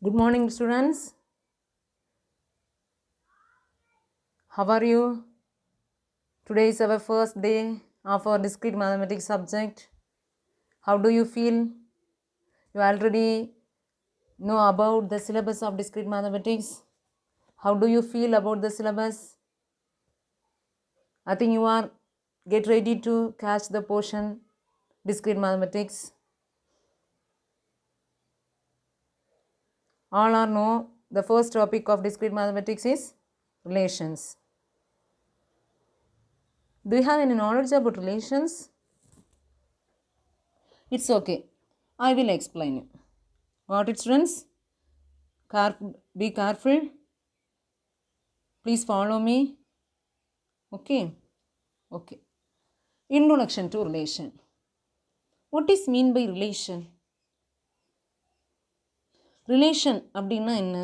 Good morning, students. How are you? Today is our first day of our discrete mathematics subject. How do you feel? You already know about the syllabus of discrete mathematics. How do you feel about the syllabus? I think you are get ready to catch the portion discrete mathematics. All are know the first topic of discrete mathematics is relations. Do you have any knowledge about relations? It's okay. I will explain you. Got it, students? Be careful. Please follow me. Okay. Okay. Introduction to relation. What is mean by relation? Relation அப்படின்னா என்ன?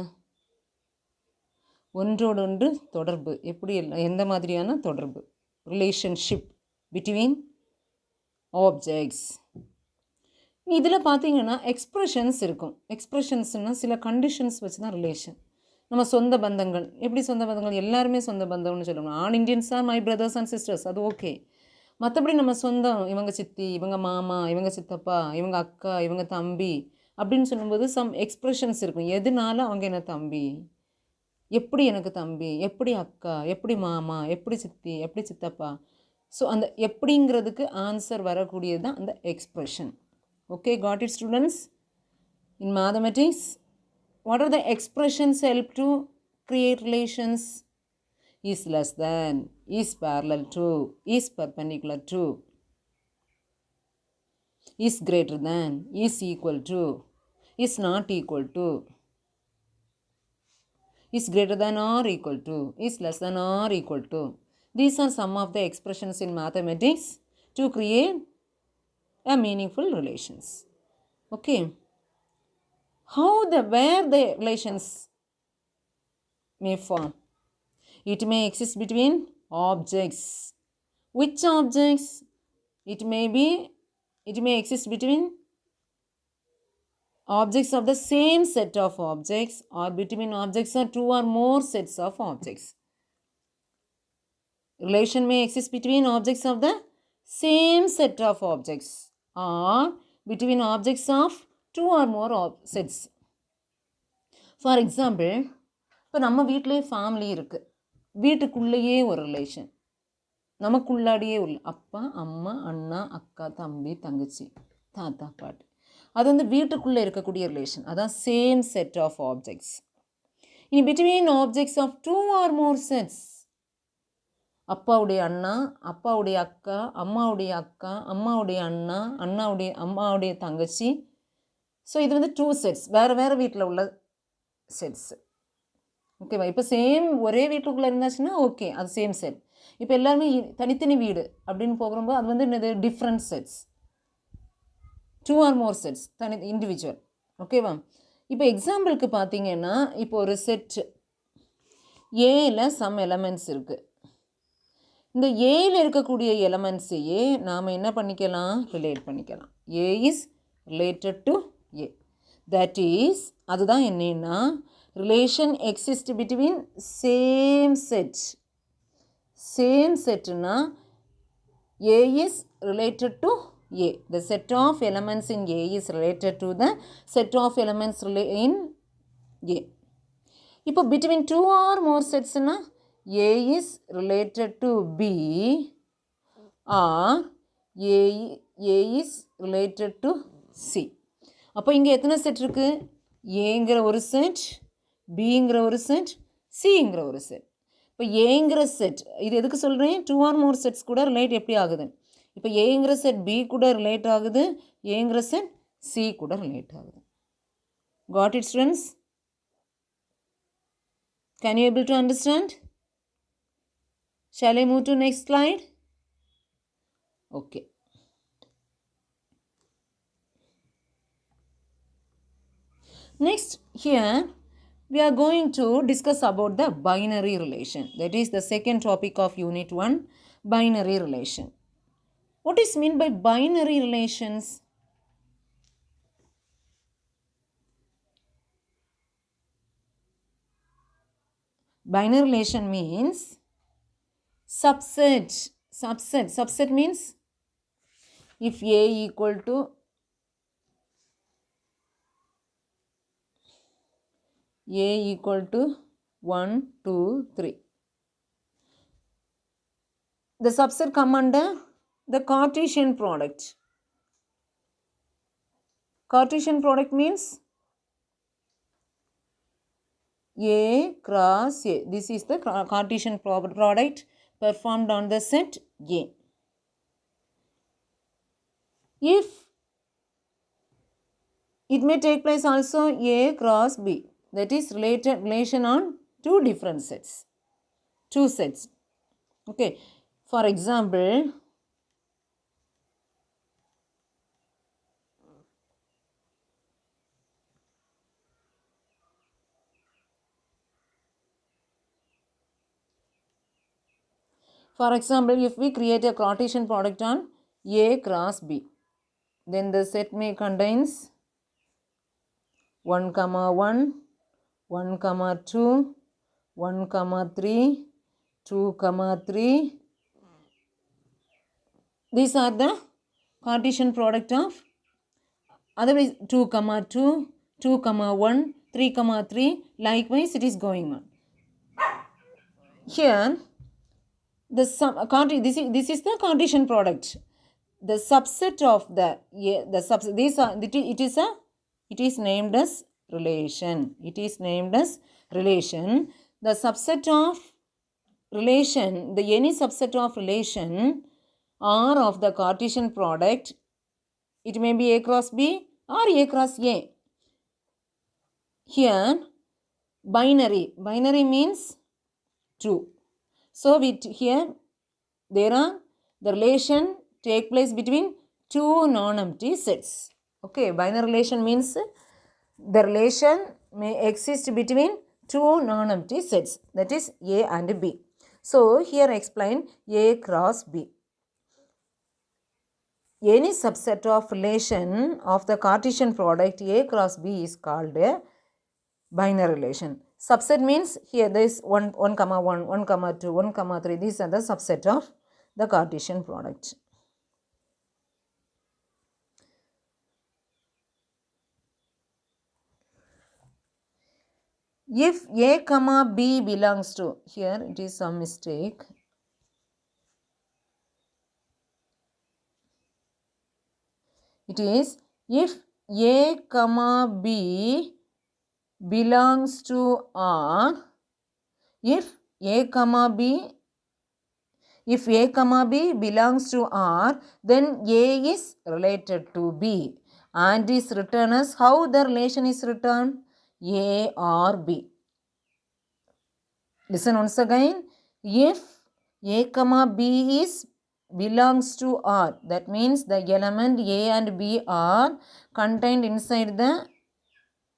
ஒன்றோடு ஒன்று தொடர்பு. எப்படி எந்த மாதிரியான தொடர்பு? Relationship between objects. இதில் பார்த்தீங்கன்னா எக்ஸ்பிரஷன்ஸ் இருக்கும். எக்ஸ்பிரஷன்ஸ்னால் சில கண்டிஷன்ஸ் வச்சு தான் ரிலேஷன். நம்ம சொந்த பந்தங்கள் எப்படி சொந்த பந்தங்கள் எல்லாருமே சொந்த பந்தம்னு சொல்லணும். All Indians are my brothers and sisters, அது ஓகே. மற்றபடி நம்ம சொந்தம் இவங்க சித்தி, இவங்க மாமா, இவங்க சித்தப்பா, இவங்க அக்கா, இவங்க தம்பி அப்படின்னு சொல்லும்போது சம் எக்ஸ்பிரஷன்ஸ் இருக்கும். எதனால அவங்க என்ன தம்பி, எப்படி எனக்கு தம்பி, எப்படி அக்கா, எப்படி மாமா, எப்படி சித்தி, எப்படி சித்தப்பா. ஸோ அந்த எப்படிங்கிறதுக்கு ஆன்சர் வரக்கூடியது தான் அந்த expression. Okay, got it, students? In mathematics, what are the expressions help to create relations? Is less than, is parallel to, is perpendicular to, is greater than, is equal to, is not equal to, is greater than or equal to, is less than or equal to. These are some of the expressions in mathematics to create a meaningful relations. Okay. Where the relations may form? It may exist between objects. Which objects? It may exist between objects of the same set of objects or between objects or two or more sets of objects. Relation may exist between objects of the same set of objects or between objects of two or more sets. For example, இப்போ நம்ம வீட்டிலே family இருக்குது. வீட்டுக்குள்ளேயே ஒரு relation, நமக்குள்ளாடியே உள்ள அப்பா அம்மா அண்ணா அக்கா தம்பி தங்கச்சி தாத்தா பாட்டு, அது வந்து வீட்டுக்குள்ளே இருக்கக்கூடிய ரிலேஷன், அதான் சேம் செட் ஆஃப் ஆப்ஜெக்ட்ஸ். இனி between objects of two or more sets, அப்பாவுடைய அண்ணா, அப்பாவுடைய அக்கா, அம்மாவுடைய அக்கா, அம்மாவுடைய அண்ணா, அண்ணாவுடைய அம்மாவுடைய தங்கச்சி. ஸோ இது வந்து டூ செட்ஸ், வேறு வேறு வீட்டில் உள்ள செட்ஸு. ஓகேவா? இப்போ சேம் ஒரே வீட்டுக்குள்ளே இருந்தாச்சுன்னா ஓகே, அது சேம் செட். இப்போ எல்லாருமே தனித்தனி வீடு அப்படின்னு போகிறப்போ அது வந்து என்னது different sets, two or more sets, individual. ஓகேவா? இப்போ எக்ஸாம்பிளுக்கு பார்த்தீங்கன்னா இப்போ ஒரு செட் ஏல சம் எலமெண்ட்ஸ் இருக்குது. இந்த ஏல இருக்கக்கூடிய எலமெண்ட்ஸையே நாம் என்ன பண்ணிக்கலாம், ரிலேட் பண்ணிக்கலாம். A is related to A. That is, அதுதான் என்னன்னா relation exist between same set. Same செட்னா A is related to A. The set of elements in A is related to the set of elements in A. இப்போ between two or more setsனா A is related to B or A is related to C. அப்போ இங்கே எத்தனை set இருக்குது? ஏங்கிற ஒரு set, பிங்கிற ஒரு set, சிங்கிற ஒரு செட். இப்போ ஏங்கிற செட், இது எதுக்கு சொல்கிறேன், டூ ஆர் மோர் செட்ஸ் கூட ரிலேட் எப்படி ஆகுது. இப்போ ஏங்கிற செட் பி கூட ரிலேட் ஆகுது, ஏங்கிற செட் சி கூட ரிலேட் ஆகுது. Got it, students? Can you able to understand? Shall I move to next slide? Okay. Next, here we are going to discuss about the binary relation. That is the second topic of Unit 1, binary relation. What is meant by binary relations? Binary relation means subset. Subset means if A equal to A equal to 1, 2, 3. The subset come under the Cartesian product. Cartesian product means A cross A. This is the Cartesian product performed on the set A. If it may take place also A cross B, that is relation on two different sets. Two sets. Okay. For example, if we create a Cartesian product on A cross B, then the set may contains 1, 1, 1, 2, 1, 3, 2, 3. These are the Cartesian product of, otherwise 2, 2, 2, 1, 3, 3, likewise it is going on. Here, this is the Cartesian product. The subset of it is named as relation. It is named as relation. The subset of relation, any subset of relation R of the Cartesian product, it may be A cross B or A cross A. Here, binary means 2. So here there are the relation take place between two non-empty sets. Okay, binary relation means the relation may exist between two non-empty sets, that is A and B. So here explain A cross B. Any subset of relation of the Cartesian product A cross B is called a binary relation. Subset means here there is 1, 1, 1, 1, 2, 1, 3. These are the subset of the Cartesian product. If A comma B belongs to, here it is some mistake. It is if A comma B belongs to R, if A comma B belongs to R, then A is related to B and is written as, how the relation is written? A or B. Listen once again. If A comma B belongs to R, that means the element A and B are contained inside the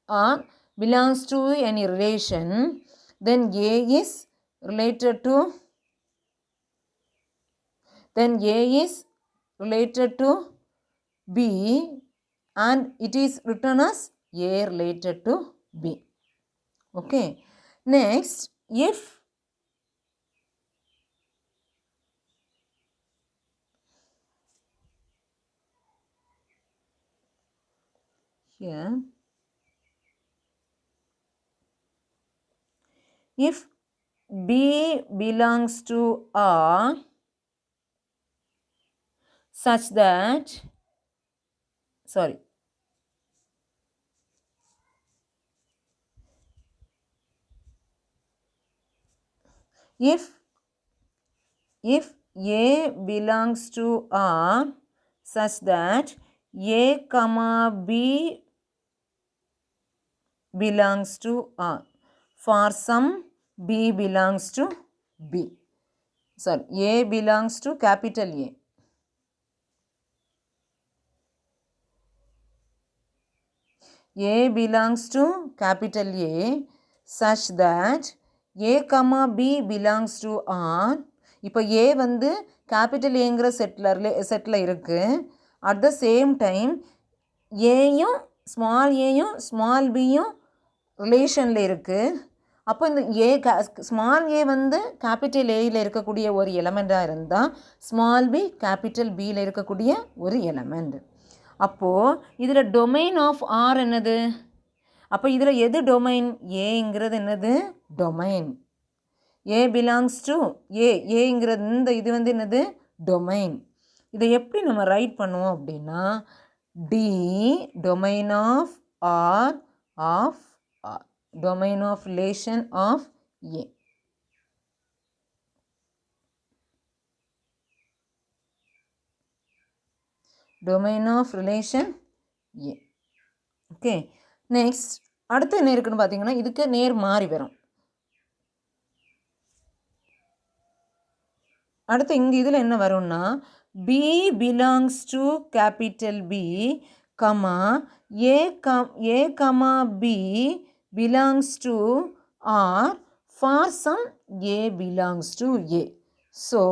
R, belongs to any relation, then A is related to B and it is written as A related to B. Okay. Next, if here, if B belongs to R such that, if A belongs to R such that A comma B belongs to R, for some B belongs to B. A belongs to capital A. A belongs to capital A such that A comma B belongs to R. இப்போ A வந்து capital Aங்கிற settle இருக்கு. At the same time Aயும் small aயும் small bயும் ரிலேஷனில் இருக்கு. அப்போ இந்த small A வந்து capital ஏயில் இருக்கக்கூடிய ஒரு எலமெண்ட்டாக இருந்தால் ஸ்மால் பி கேபிட்டல் பியில் இருக்கக்கூடிய ஒரு எலமெண்ட். அப்போது இதில் டொமைன் ஆஃப் ஆர் என்னது? அப்போ இதில் எது டொமைன்? ஏங்கிறது என்னது? டொமைன். ஏ பிலாங்ஸ் டு ஏங்கிறது இந்த இது வந்து என்னது? டொமைன். இதை எப்படி நம்ம ரைட் பண்ணுவோம் அப்படின்னா டி domain of R of R, domain of relation of A. Domain of relation A. Okay, next அடுத்து என்ன இருக்குன்னு பார்த்தீங்கன்னா இதுக்கு நேர் மாறி வரும். அடுத்து இங்கே இதில் என்ன வரும்னா B belongs to capital B comma A comma B belongs to R for some A belongs to A. So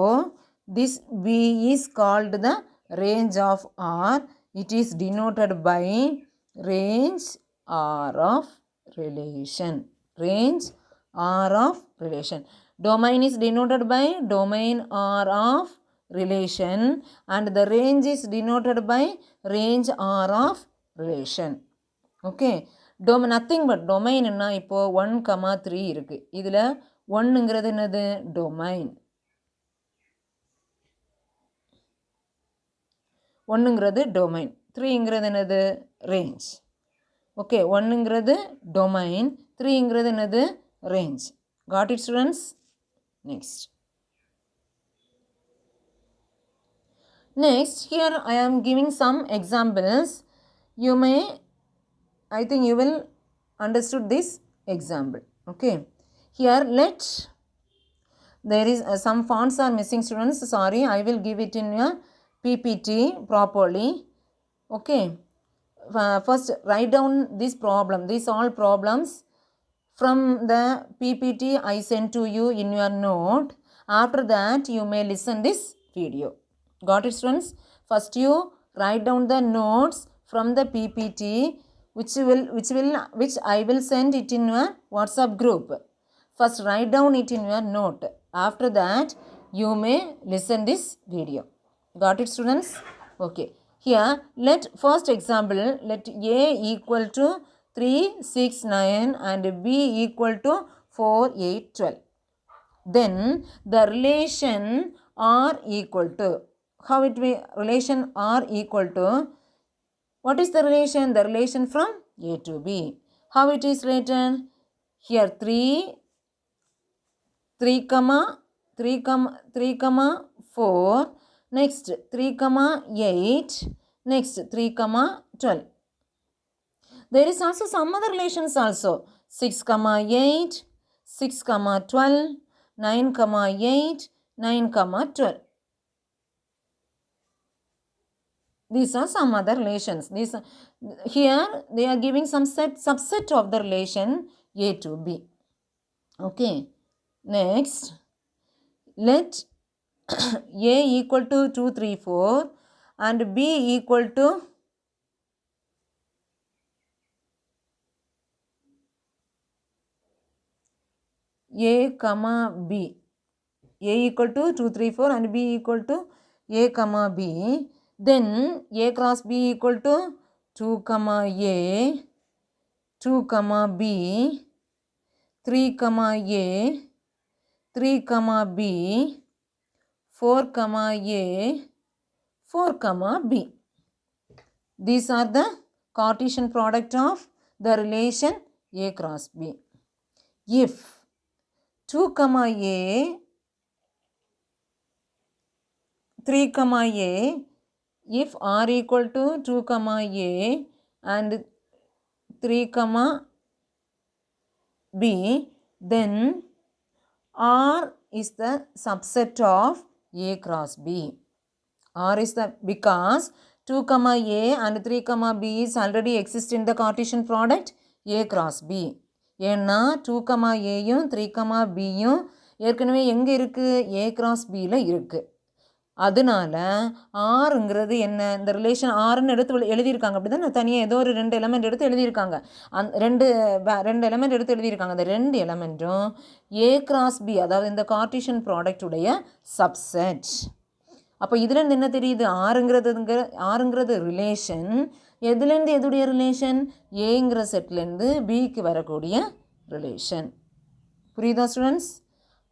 this B is called the range of R. It is denoted by range R of relation. Range R of relation. Domain is denoted by domain R of relation and the range is denoted by range R of relation. Okay. Nothing but domain என்ன இப்போ 1,3 இருக்கு. இதில் 1ங்கிறது என்னது? domain. 1ங்கிறது domain, 3ங்கிறது என்னது? Range. Okay, 1ங்கிறது domain, 3ங்கிறது என்னது? Range. Got it students? Next here I am giving some examples. You may, I think you will understood this example. Okay, here there is some fonts are missing students. Sorry, I will give it in your PPT properly. Okay, first write down this problem, these all problems from the PPT I sent to you in your note. After that you may listen this video. Got it students? First you write down the notes from the PPT which I will send it in your WhatsApp group. First write down it in your note. After that you may listen this video. Got it students? Okay, here let first example, let A equal to 3, 6, 9 and B equal to 4, 8, 12. Then the relation R equal to, how it will relation R equal to, what is the relation? The relation from A to B. How it is written? Here 3, 4, next 3, 8, next 3, 12. There is also some other relations also. 6, 8, 6, 12, 9, 8, 9, 12. These are some other relations. These are, here they are giving some subset of the relation A to B. Okay, next let A equal to 2, 3, 4 and B equal to A comma B. A equal to 2, 3, 4 and B equal to A comma B. Then A cross B equal to 2 comma A, 2 comma B, 3 comma A, 3 comma B, 4 comma A, 4 comma B. These are the Cartesian product of the relation A cross B. If 2 comma A, 3 comma A, if R equal to 2 comma A and 3 comma B, then R is the subset of A cross B. R is the, because 2 comma A and 3 comma B is already exist in the Cartesian product A cross B. ஏன்னா 2 comma Aயும் 3 comma Bயும் ஏற்கனவே எங்கே இருக்குது? A cross Bயில் இருக்குது. அதனால ஆறுங்கிறது என்ன, இந்த relation ஆறுன்னு எடுத்து எழுதியிருக்காங்க. அப்படி தான் தனியாக ஏதோ ஒரு 2 எலமெண்ட் எடுத்து எழுதியிருக்காங்க. ரெண்டு எலமெண்ட் எடுத்து எழுதியிருக்காங்க. அந்த 2 எலமெண்ட்டும் A cross B, அதாவது இந்த கார்ட்டீசியன் ப்ராடக்டுடைய சப்செட். அப்போ இதுலேருந்து என்ன தெரியுது, ஆறுங்கிறது ரிலேஷன். எதுலேருந்து எதுடைய ரிலேஷன், ஏங்கிற செட்லேருந்து பிக்கு வரக்கூடிய ரிலேஷன். புரியுதா ஸ்டூடெண்ட்ஸ்?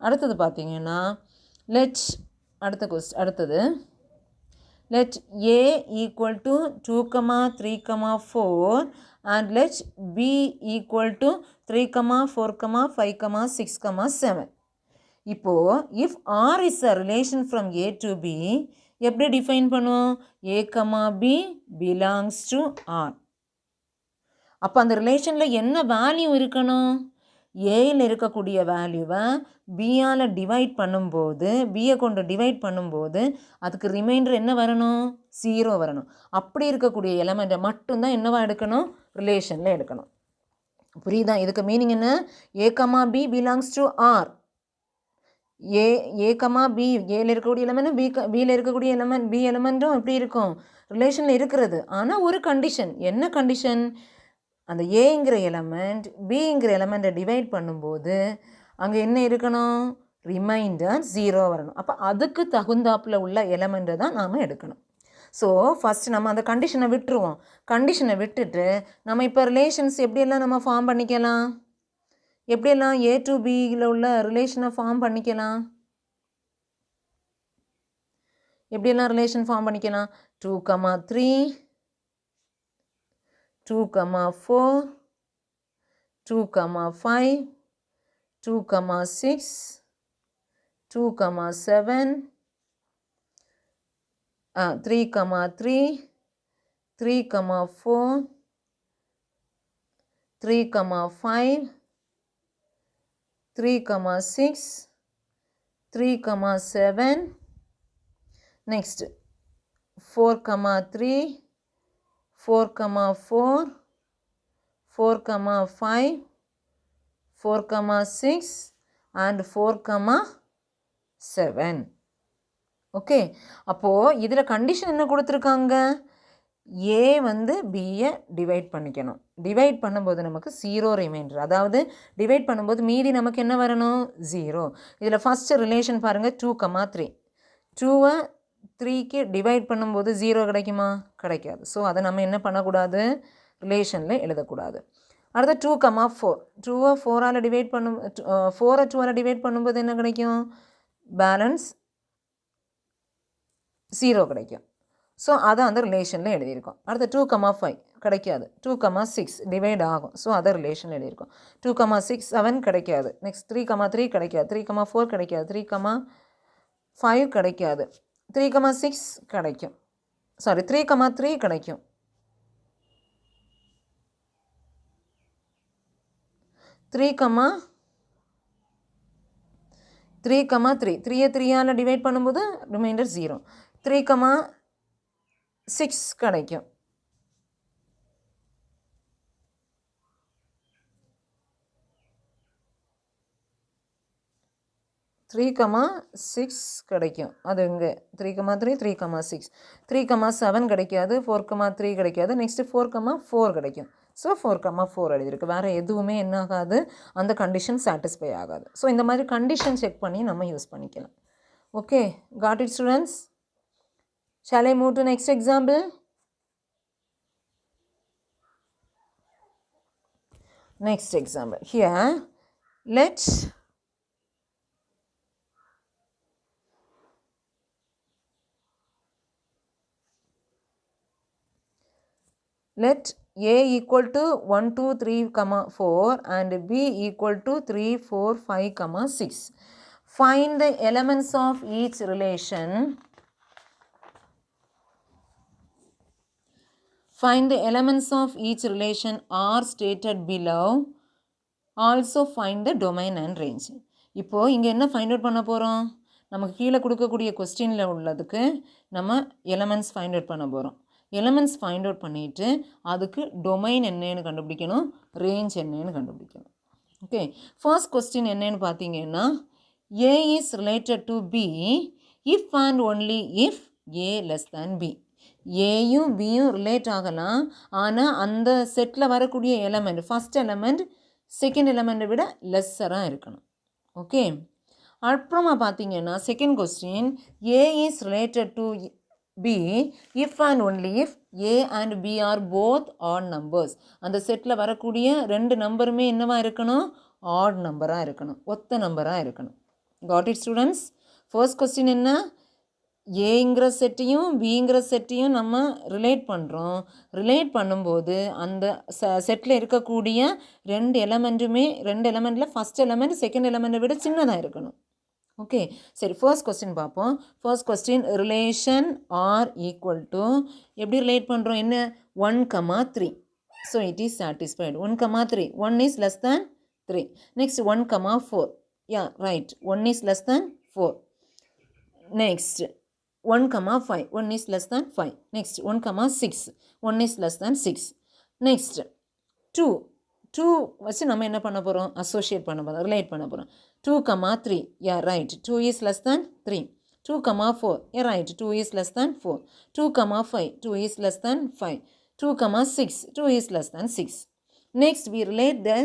அடுத்தது பார்த்தீங்கன்னா அடுத்தது let A equal to 2, 3, 4 and let B equal to 3, 4, 5, 6, 7. இப்போ if R is a relation from A to B, எப்படி டிஃபைன் பண்ணுவோம், A, B belongs to R. அப்போ அந்த ரிலேஷனில் என்ன வேல்யூ இருக்கணும், ஏயில் இருக்கக்கூடிய வேல்யூவை பியால் டிவைட் பண்ணும்போது, பியை கொண்டு டிவைட் பண்ணும்போது அதுக்கு ரிமைண்டர் என்ன வரணும், 0 வரணும். அப்படி இருக்கக்கூடிய எலமெண்ட்டை மட்டும்தான் என்னவா எடுக்கணும், ரிலேஷனில் எடுக்கணும். புரியுதா? இதுக்கு மீனிங் என்ன, A, B belongs to R. A, B ஏல இருக்கக்கூடிய எலமெண்ட் பியில் இருக்கக்கூடிய எலமெண்ட் பி எலமெண்ட்டும் எப்படி இருக்கும், ரிலேஷனில் இருக்கிறது. ஆனால் ஒரு கண்டிஷன், என்ன கண்டிஷன், அந்த ஏங்கிற எலமெண்ட் பிங்கிற எலமெண்ட்டை டிவைட் பண்ணும்போது அங்கே என்ன இருக்கணும், ரிமைண்டர் 0 வரணும். அப்போ அதுக்கு தகுந்தாப்பில் உள்ள எலமெண்ட்டை தான் நாம் எடுக்கணும். ஸோ ஃபஸ்ட் நம்ம அந்த கண்டிஷனை விட்டுருவோம். கண்டிஷனை விட்டுட்டு நம்ம இப்போ ரிலேஷன்ஸ் எப்படியெல்லாம் நம்ம ஃபார்ம் பண்ணிக்கலாம், எப்படியெல்லாம் A to Bயில் உள்ள ரிலேஷனை ஃபார்ம் பண்ணிக்கலாம், எப்படியெல்லாம் ரிலேஷன் ஃபார்ம் பண்ணிக்கலாம், 2, 3, 2, 4, 2, 5, 2, 6, 2, 7, 3, 3, 3, 4, 3, 5, 3, 6, 3, 7, next 4, 3, 4, 4, 4, 5, 4, 6 and 4, 7. ஓகே, அப்போது இதில் கண்டிஷன் என்ன கொடுத்துருக்காங்க, ஏ வந்து பியை டிவைட் பண்ணிக்கணும். டிவைட் பண்ணும்போது நமக்கு 0 ரிமைண்டர், அதாவது டிவைட் பண்ணும்போது மீதி நமக்கு என்ன வரணும், 0. இதில் ஃபஸ்ட்டு ரிலேஷன் பாருங்கள், 2, 3. 2வை 3க்கு டிவைட் பண்ணும்போது 0 கிடைக்குமா, கிடைக்காது. ஸோ அதை நம்ம என்ன பண்ணக்கூடாது, ரிலேஷனில் எழுதக்கூடாது. அடுத்த 2, 4. 2வை 4ஆல் டிவைட் 4ரை 2ஆல் டிவைட் பண்ணும்போது என்ன கிடைக்கும், பேலன்ஸ் 0 கிடைக்கும். ஸோ அதை அந்த ரிலேஷனில் எழுதியிருக்கோம். அடுத்த 2, 5 கிடைக்காது. 2, 6 டிவைட் ஆகும். ஸோ அதை ரிலேஷனில் எழுதியிருக்கோம். 2, 6, 7 கிடைக்காது. நெக்ஸ்ட் 3, 3 கிடைக்காது. 3, 4 கிடைக்காது. 3, 5 கிடைக்காது. 3, 6 கிடைக்கும். 3, 3 கிடைக்கும். 3, 3, 3யை 3ஆல் டிவைட் பண்ணும்போது ரிமைண்டர் 0. 3, 6 கிடைக்கும். 3, 6 கிடைக்கும். அது இங்கே 3, 3, 3, 6. 3, 7 கிடைக்காது. 4, 3 கிடைக்காது. நெக்ஸ்ட்டு 4, 4 கிடைக்கும். ஸோ 4, 4 எழுதியிருக்கு. வேறு எதுவுமே என்ன ஆகாது, அந்த கண்டிஷன் சாட்டிஸ்ஃபை ஆகாது. ஸோ இந்த மாதிரி கண்டிஷன் செக் பண்ணி நம்ம யூஸ் பண்ணிக்கலாம். Okay, God it students? Shall I move to next example? Next example. Here, let A equal to 1, 2, 3, 4 and B equal to 3, 4, 5, 6. Find the elements of each relation. Find the elements of each relation are stated below. Also find the domain and range. இப்போது இங்கே என்ன find out பண்ண போகிறோம், நமக்கு கீழே கொடுக்கக்கூடிய கொஸ்டினில் உள்ளதுக்கு நம்ம எலமெண்ட்ஸ் ஃபைண்ட் அவுட் பண்ண போகிறோம். எலமெண்ட்ஸ் ஃபைண்ட் அவுட் பண்ணிவிட்டு அதுக்கு டொமைன் என்னன்னு கண்டுபிடிக்கணும், ரேஞ்ச் என்னன்னு கண்டுபிடிக்கணும். ஓகே, ஃபர்ஸ்ட் கொஸ்டின் என்னன்னு பார்த்தீங்கன்னா, A is related to B if and only if A less than B. ஏயும் பியும் ரிலேட் ஆகலாம், ஆனால் அந்த செட்டில் வரக்கூடிய எலமெண்ட் ஃபஸ்ட் எலமெண்ட் செகண்ட் எலமெண்ட்டை விட லெஸ்ஸராக இருக்கணும். ஓகே, அப்புறமா பார்த்தீங்கன்னா second question, A is related to B if and only if A and B are both odd numbers. அந்த செட்டில் வரக்கூடிய ரெண்டு நம்பருமே என்னவா இருக்கணும்? ஆட் நம்பராக இருக்கணும், ஒத்த நம்பராக இருக்கணும். God it students? First question என்ன? ஏங்கிற செட்டையும் பிங்கிற செட்டையும் நம்ம ரிலேட் பண்ணுறோம். ரிலேட் பண்ணும்போது அந்த செட்டில் இருக்கக்கூடிய ரெண்டு எலமெண்ட்டில் ஃபஸ்ட் எலமெண்ட் செகண்ட் எலமெண்ட்டை விட சின்னதாக இருக்கணும். ஓகே, சரி, ஃபர்ஸ்ட் கொஸ்டின் பார்ப்போம். First question, relation R equal to எப்படி ரிலேட் பண்ணுறோம்? என்ன? 1,3. So it is satisfied. 1,3, 1 is less than 3. Next 1,4. Yeah right, 1 is less than 4. Next 1,5, 1 is less than 5. Next 1,6, 1 is less than 6. Next 2 வச்சு நம்ம என்ன பண்ண போகிறோம்? Associate பண்ண போகிறோம், ரிலேட் பண்ண போகிறோம். 2,3, yeah right, 2 is less than 3. 2,4, yeah right, 2 is less than 4. 2,5, 2 is less than 5. 2,6, 2 is less than 6. Next we relate the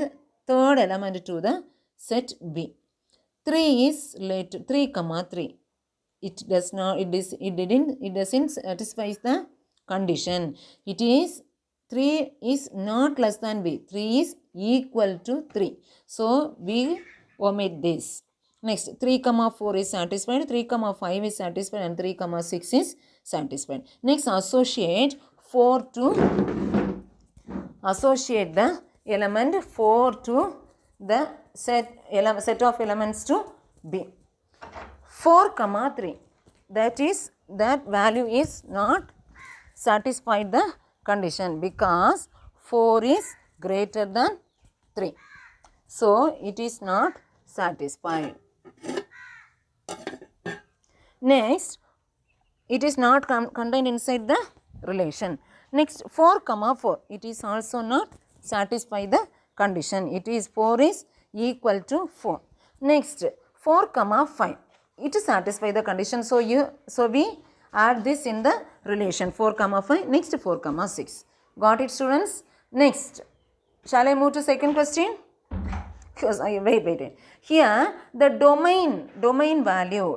third element to the set B. 3 is related, 3,3. It doesn't satisfy the condition. It is 3 is not less than B. 3 is equal to 3. So we omit this. Next 3,4 is satisfied, 3,5 is satisfied, and 3,6 is satisfied. Next associate 4 to associate the element 4 to the set of elements to B. 4,3, that value is not satisfied the condition because 4 is greater than 3. So it is not satisfied. Next, it is not contained inside the relation. Next 4,4, it is also not satisfy the condition. It is 4 is equal to 4. Next 4,5, it satisfy the condition. So we add this in the relation 4,5. Next 4,6. Got it students? Next, shall I move to second question? Wait. Here the domain value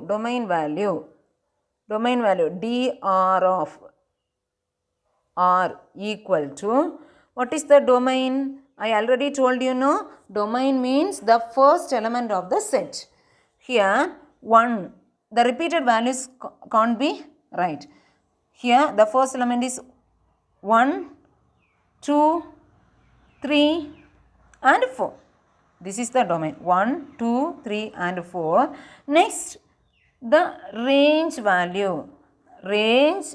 dr of r equal to, what is the domain? I already told you, no? Domain means the first element of the set. Here 1, the repeated values can't be right. Here the first element is 1, 2, 3 and 4. This is the domain 1, 2, 3 and 4. Next, the range value, range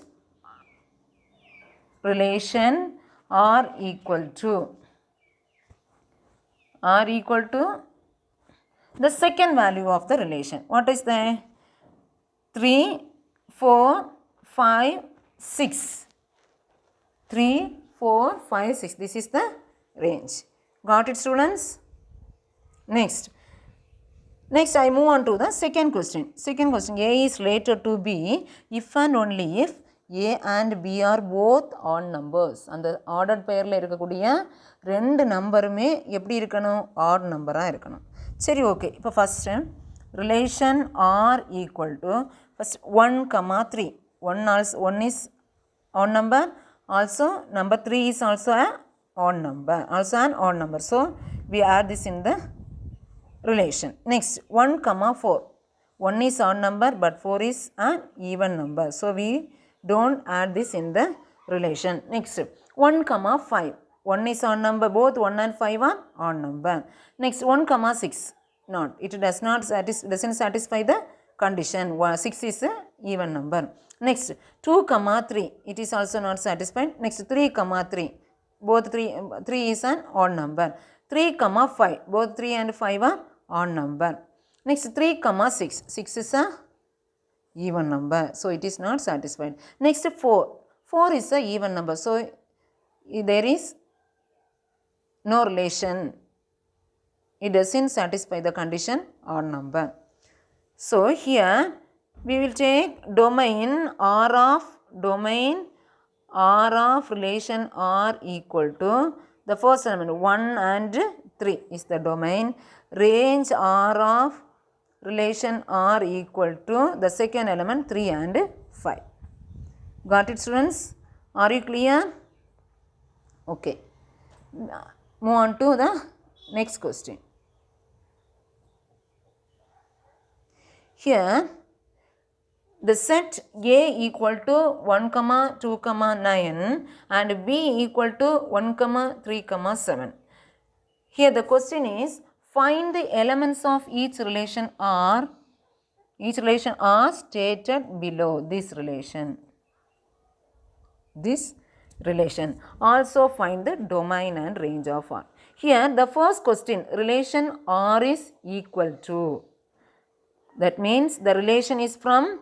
relation r equal to the second value of the relation. What is that? 3, 4, 5, 6. 3, 4, 5, 6. This is the range. Got it students? Next I move on to the second question. A is related to B if and only if A and B are both odd numbers. அந்த order பெயரில் இருக்கக்கூடிய ரெண்டு நம்பருமே எப்படி இருக்கணும்? Add நம்பராக இருக்கணும். சரி, okay. இப்போ first relation R equal to first 1,3. 1 is odd number, also number 3 is also an odd number, so we add this in the relation. Next 1,4. 1 is odd number but 4 is an even number, so we don't add this in the relation. Next 1,5. 1 is odd number, both 1 and 5 are odd number. Next 1,6, not, it doesn't satisfy the condition. 6 is a even number. Next 2,3, it is also not satisfied. Next 3,3, both 3 is an odd number. 3,5, both 3 and 5 are odd number. Next 3,6, 6 is a even number, so it is not satisfied. Next 4 is a even number, so there is no relation. It doesn't satisfy the condition odd number. So here we will take domain R of relation R equal to the first element 1 and 3 is the domain. Range R of relation R equal to the second element 3 and 5. Got it, students? Are you clear? Okay. Move on to the next question. Here the set A equal to 1, 2, 9 and B equal to 1, 3, 7. Here the question is, find the elements of each relation R stated below this relation. Also find the domain and range of R. Here the first question, relation R is equal to. That means the relation is from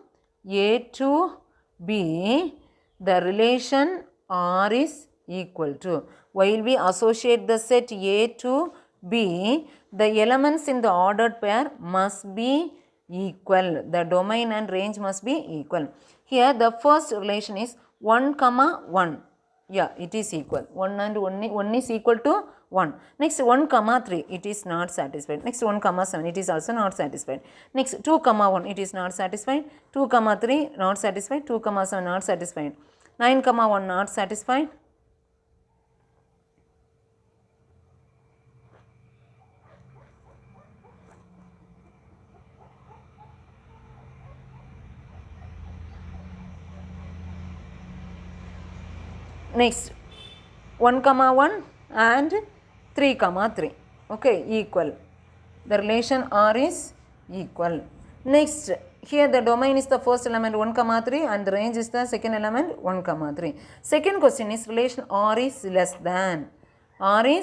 A to B. The relation R is equal to. While we associate the set A to B, the elements in the ordered pair must be equal. The domain and range must be equal. Here the first relation is 1, 1. Yeah, it is equal. 1 and 1 is equal to 1. Next 1, 3, it is not satisfied. Next 1, 7, it is also not satisfied. Next 2, 1, it is not satisfied. 2, 3, not satisfied. 2, 7, not satisfied. 9, 1, not satisfied. Next 1, 1 and 3, 3. Okay, equal. The relation R is equal. Next, here the domain is the first element 1, 3 and the range is the second element 1, 3. Second question is relation R is less than. 1,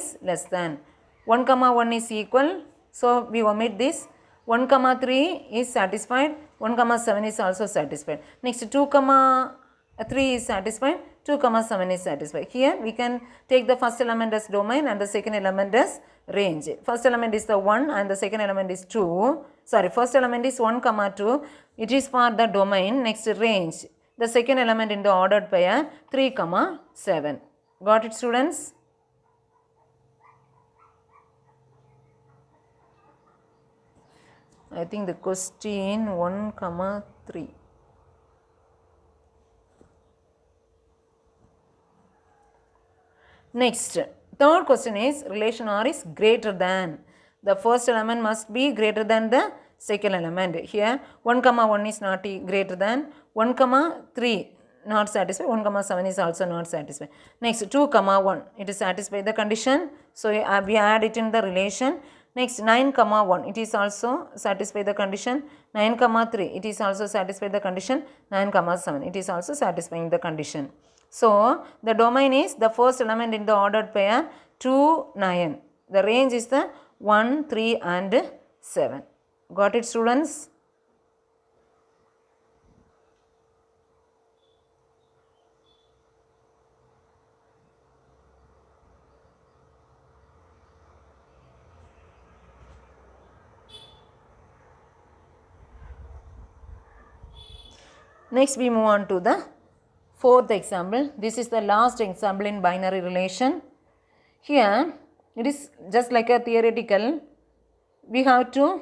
1 is equal. So we omit this. 1, 3 is satisfied. 1, 7 is also satisfied. Next 2, 3 is satisfied. 2, 7 is satisfied. Here we can take the first element as domain and the second element as range. First element is the 1 and the second element is 2. Sorry, first element is 1, 2. It is for the domain. Next range. The second element in the ordered pair 3, 7. Got it, students? I think the question 1, 3. Next, third question is relation R is greater than. The first element must be greater than the second element. Here 1, 1 is not greater than. 1, 3 not satisfied. 1, 7 is also not satisfied. Next 2, 1 it is satisfied the condition. So we add it in the relation. Next 9, 1 it is also satisfied the condition. 9, 3 it is also satisfied the condition. 9, 7 it is also satisfying the condition. So the domain is the first element in the ordered pair 2, 9. The range is the 1, 3 and 7. Got it, students? Next we move on to the fourth example. This is the last example in binary relation. Here it is just like a theoretical. We have to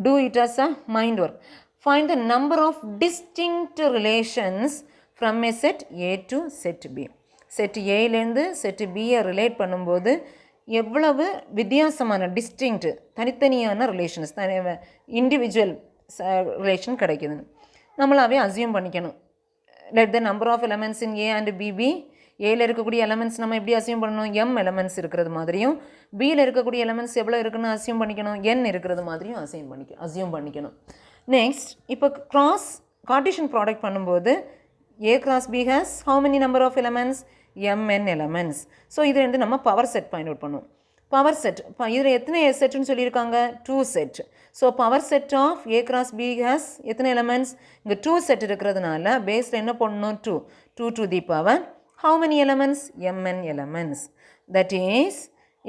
do it as a mind work. Find the number of distinct relations from a set A to set B. Set A இலேருந்து set B relate பண்ணும்போது எவ்வளவு வித்தியாசமான distinct தனித்தனியான relations individual relation கிடைக்குதுன்னு நம்மளாவே assume பண்ணிக்கணும். Let the number of elements in A and B B. ஏல இருக்கக்கூடிய elements நம்ம எப்படி அசியூம் பண்ணணும்? எம் எலமெண்ட்ஸ் இருக்கிறது மாதிரியும் பியில் இருக்கக்கூடிய எலமெண்ட்ஸ் எவ்வளோ இருக்குன்னு அசியூம் பண்ணிக்கணும்? என் இருக்கிறது மாதிரியும் அசியூம் பண்ணிக்கணும். நெக்ஸ்ட் இப்போ கார்ட்டீசியன் ப்ராடக்ட் பண்ணும்போது A cross B has how many number of elements? mn elements. So இது வந்து நம்ம பவர் செட் ஃபைண்ட் அவுட் பண்ணுவோம். பவர் செட் இதில் எத்தனை செட்டுன்னு சொல்லியிருக்காங்க? 2 set. So power set of A cross B has எத்தனை எலமெண்ட்ஸ்? இங்கே 2 செட் இருக்கிறதுனால பேஸில் என்ன பண்ணணும்? 2 to the power how many elements? mn elements. That is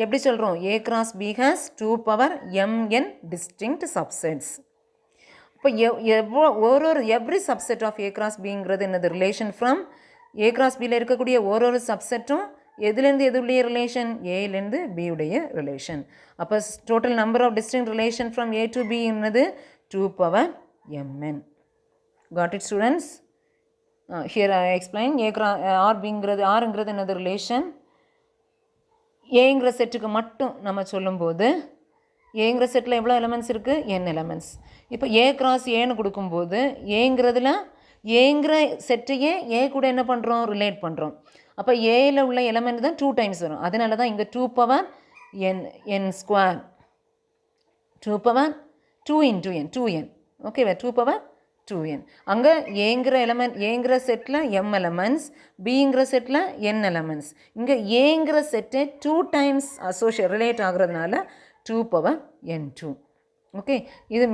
எப்படி சொல்கிறோம்? A cross B has 2 power mn distinct subsets. இப்போ every subset of A cross பிங்கிறது என்னது ரிலேஷன் ஃப்ரம் ஏ கிராஸ் பியில் இருக்கக்கூடிய ஒரு சப்செட்டும் எதுலேருந்து எதுடைய ரிலேஷன் ஏலேருந்து பியுடைய ரிலேஷன். அப்போ total number of distinct relation from A to B என்னது 2^mn. Got it students? Here I explain ஆர்ங்கிறது என்னது ரிலேஷன். ஏங்கிற செட்டுக்கு மட்டும் நம்ம சொல்லும்போது ஏங்கிற செட்டில் எவ்வளோ எலமெண்ட்ஸ் இருக்குது n எலமெண்ட்ஸ். இப்போ ஏ கிராஸ் ஏன்னு கொடுக்கும்போது ஏங்கிறதுல ஏங்கிற செட்டையே ஏ கூட என்ன பண்ணுறோம் ரிலேட் பண்ணுறோம். அப்போ ஏயில் உள்ள எலமெண்ட் தான் 2 டைம்ஸ் வரும். அதனால தான் இங்கே 2^n², 2^2n, ஓகேவா, 2^2n. அங்கே ஏங்கிற செட்டில் m எலமெண்ட்ஸ், பிங்கிற செட்டில் n எலமெண்ட்ஸ். இங்கே ஏங்கிற செட்டை 2 டைம்ஸ் ரிலேட் ஆகுறதுனால 2^n2. ஓகே, இது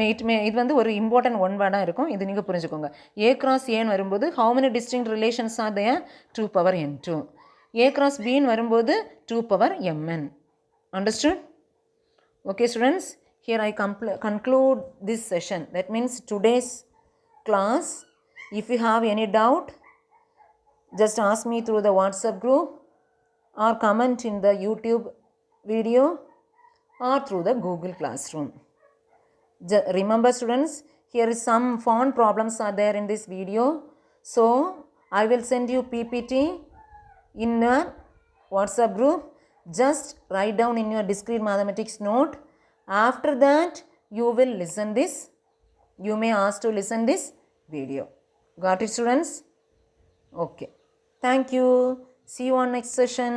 இது வந்து ஒரு இம்பார்ட்டன்ட் ஒன் வேர்டாக இருக்கும். இது நீங்கள் புரிஞ்சுக்கோங்க. ஏ கிராஸ் ஏன்னு வரும்போது how many distinct relations are there 2^n2. A cross பின்னு வரும்போது 2^mn. Understood? Okay students, here I conclude this session. That means today's class. If you have any doubt, just ask me through the WhatsApp group or comment in the YouTube video or through the Google Classroom. Remember students, here is some font problems are there in this video. So I will send you PPT in your WhatsApp group. Just write down in your discrete mathematics note. After that you will listen this. You may ask to listen this video. Got it students? Okay. Thank you. See you on next session.